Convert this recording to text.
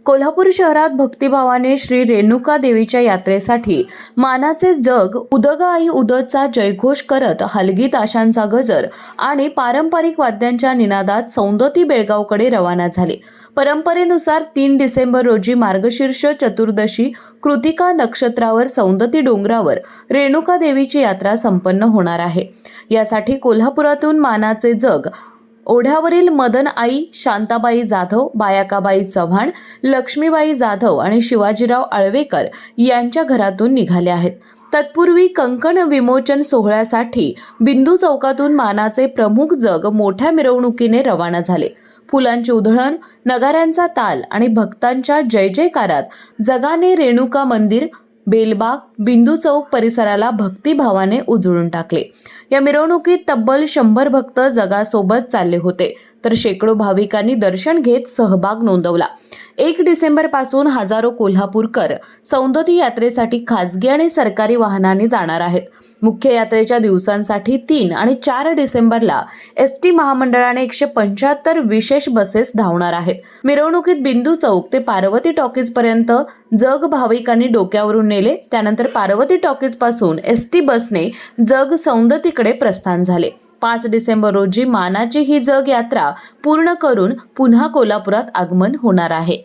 कोल्हापूर शहरात भक्तिभावाने श्री रेणुका देवीच्या यात्रेसाठी मानाचे जग उदगा आई उदचा जयघोष करत हलगी ताशांचा गजर आणि पारंपरिक वाद्यांच्या निनादात सौंदती बेळगावकडे रवाना झाले। परंपरेनुसार 3 डिसेंबर रोजी मार्गशीर्ष चतुर्दशी कृतिका नक्षत्रावर सौंदती डोंगरावर रेणुका देवीची यात्रा संपन्न होणार आहे। यासाठी कोल्हापुरातून मानाचे जग ओढ्यावरील मदन आई, शांताबाई जाधव, बायाकाबाई चव्हाण, लक्ष्मीबाई जाधव आणि शिवाजीराव आळवेकर यांच्या घरातून निघाले आहेत। तत्पूर्वी कंकण विमोचन सोहळ्यासाठी बिंदू चौकातून मानाचे प्रमुख जग मोठ्या मिरवणुकीने रवाना झाले। फुलांची उधळण, नगाऱ्यांचा ताल आणि भक्तांच्या जय जयकारात जगाने रेणुका मंदिर, बेलबाग, बिंदू चौक परिसराला भक्तिभावाने उजळून टाकले। या मिरवणुकीत तब्बल 100 भक्त जगासोबत चालले होते, तर शेकडो भाविकांनी दर्शन घेत सहभाग नोंदवला। 1 डिसेंबर पासून हजारो कोल्हापूरकर सौंदती यात्रेसाठी खासगी आणि सरकारी वाहनांनी जाणार आहेत। मुख्य यात्रेच्या दिवसांसाठी 3 आणि 4 डिसेंबरला एसटी महामंडळाने 175 विशेष बसेस धावणार आहेत। मिरवणुकीत बिंदू चौक ते पार्वती टॉकीज पर्यंत जग भाविकांनी डोक्यावरून नेले। त्यानंतर पार्वती टॉकीज पासून एसटी बसने जग सौंदतीकडे प्रस्थान झाले। 5 डिसेंबर रोजी मानाची ही जग यात्रा पूर्ण करून पुन्हा कोल्हापुरात आगमन होणार आहे।